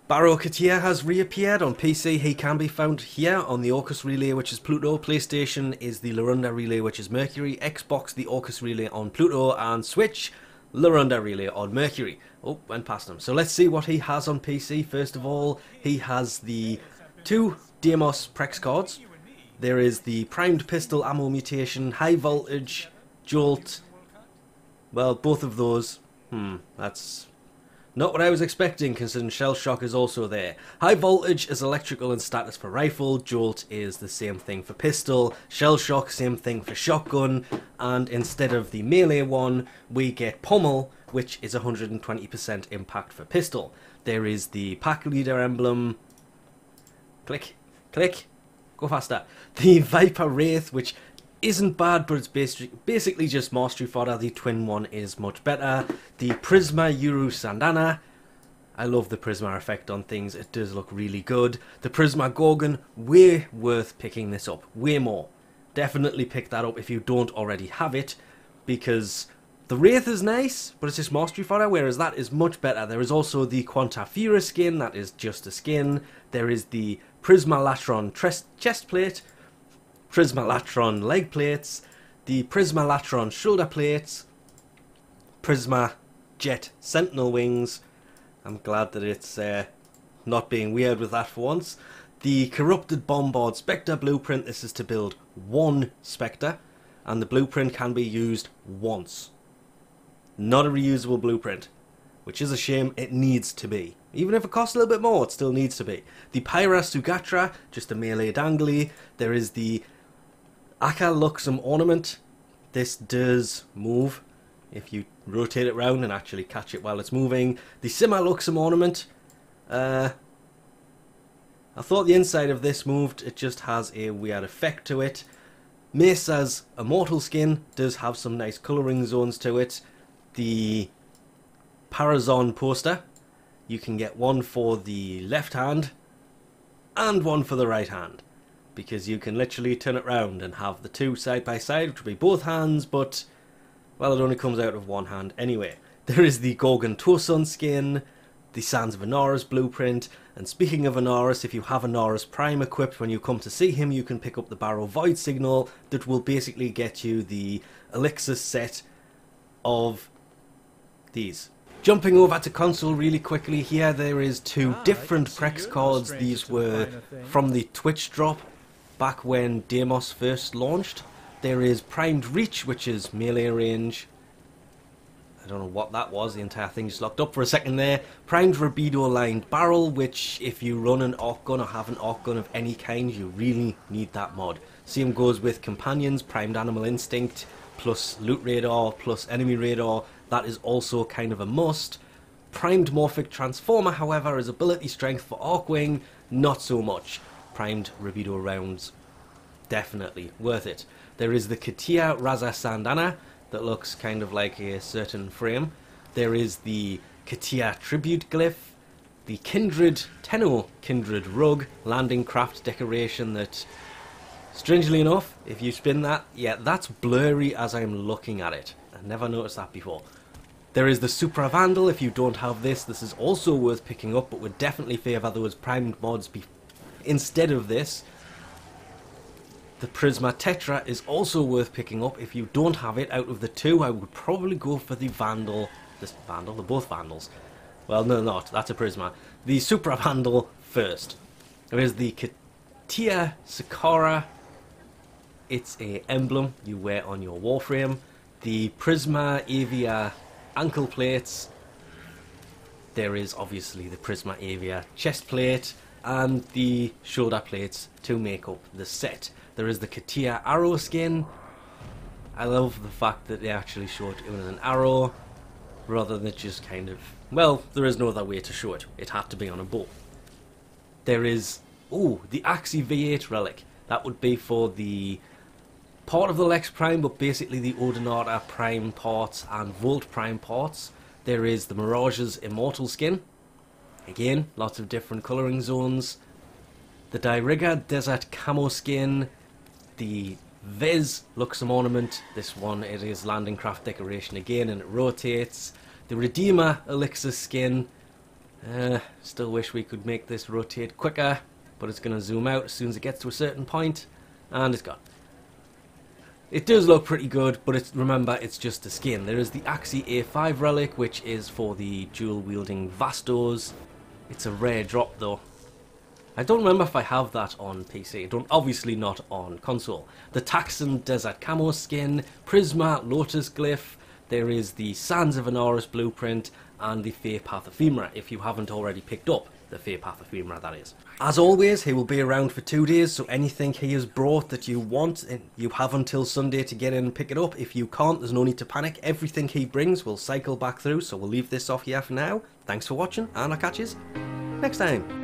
Baro has reappeared on PC. He can be found here on the Orcus Relay, which is Pluto. PlayStation is the Larunda Relay, which is Mercury. Xbox, the Orcus Relay on Pluto. And Switch, Larunda Relay on Mercury. Oh, went past him. So let's see what he has on PC. First of all, he has the two Deimos prex cards. There is the primed pistol ammo mutation, high voltage, jolt. Well, both of those. That's not what I was expecting, considering shell shock is also there. High voltage is electrical and status for rifle, jolt is the same thing for pistol, shell shock same thing for shotgun, and instead of the melee one, we get pummel, which is 120% impact for pistol. There is the pack leader emblem, click, click, go faster. The Viper Wraith, which isn't bad, but it's basically just mastery fodder. The twin one is much better. The prisma syandana. I love the prisma effect on things. It does look really good. The prisma gorgon, way worth picking this up. Way more. Definitely pick that up if you don't already have it, because the Wraith is nice, but it's just mastery fodder, whereas that is much better. There is also the quanta skin, that is just a skin. There is the prisma latron chest plate, prisma latron leg plates, the prisma latron shoulder plates, prisma jet sentinel wings. I'm glad that it's not being weird with that for once. The corrupted bombard specter blueprint. This is to build one specter, and the blueprint can be used once. Not a reusable blueprint, which is a shame. It needs to be. Even if it costs a little bit more, it still needs to be. The pyra sugatra, just a melee dangly. There is the akka luxxum ornament. This does move if you rotate it round and actually catch it while it's moving. The sima luxxum ornament. I thought the inside of this moved. It just has a weird effect to it. Mesa's immortal skin does have some nice colouring zones to it. The Parazon poster. You can get one for the left hand and one for the right hand, because you can literally turn it round and have the two side by side, which will be both hands, but, well, it only comes out of one hand anyway. There is the Gorgon Tosun skin, the Sands of Inaros blueprint, and speaking of Inaros, if you have Inaros Prime equipped, when you come to see him, you can pick up the Baro Void Signal that will basically get you the elixir set of these. Jumping over to console really quickly here, there is two different prex cards. These were from the Twitch drop back when Deimos first launched. There is primed reach, which is melee range. I don't know what that was, the entire thing just locked up for a second there. Primed rubedo-Lined barrel, which if you run an arc gun or have an arc gun of any kind, you really need that mod. Same goes with companions, primed animal instinct, plus loot radar, plus enemy radar. That is also kind of a must. Primed morphic transformer, however, is ability strength for Arcwing, not so much. Primed rubedo rounds, definitely worth it. There is the Katia Raza Sandana, that looks kind of like a certain frame. There is the Katia Tribute Glyph, the Kindred, Tenno Kindred Rug, landing craft decoration that, strangely enough, if you spin that, yeah, that's blurry as I'm looking at it. I never noticed that before. There is the Supra Vandal. If you don't have this, this is also worth picking up, but would definitely favour those primed mods instead of this. The Prisma Tetra is also worth picking up. If you don't have it, out of the two, I would probably go for the Vandal. This Vandal? They're both Vandals. Well, no, not. That's a Prisma. The Supra Vandal first. There is the Katia Sakara. It's a emblem you wear on your Warframe. The Prisma Avia ankle plates. There is obviously the Prisma Avia chest plate and the shoulder plates to make up the set. There is the Katia arrow skin. I love the fact that they actually show it with an arrow rather than just kind of, well, there is no other way to show it. It had to be on a bow. There is, the Axie V8 relic. That would be for the part of the Lex Prime, but basically the Odinata Prime parts and Volt Prime parts. There is the Mirage's Immortal skin. Again, lots of different colouring zones. The Dairiga Desert Camo skin. The Vez Luxxum ornament. This one, it is landing craft decoration again, and it rotates. The Redeemer Elixir skin. Still wish we could make this rotate quicker, but it's going to zoom out as soon as it gets to a certain point, and it's gone. It does look pretty good, but remember, it's just the skin. There is the Axii A5 relic, which is for the dual-wielding Vastos. It's a rare drop, though. I don't remember if I have that on PC. Obviously not on console. The Taxon Desert Camo skin, Prisma Lotus Glyph. There is the Sands of Inaros blueprint and the Fae Path Ephemera, if you haven't already picked up the Fae Path Ephemera, that is. As always, he will be around for 2 days, so anything he has brought that you want, you have until Sunday to get in and pick it up. If you can't, there's no need to panic. Everything he brings will cycle back through, so we'll leave this off here for now. Thanks for watching, and I'll catch you next time.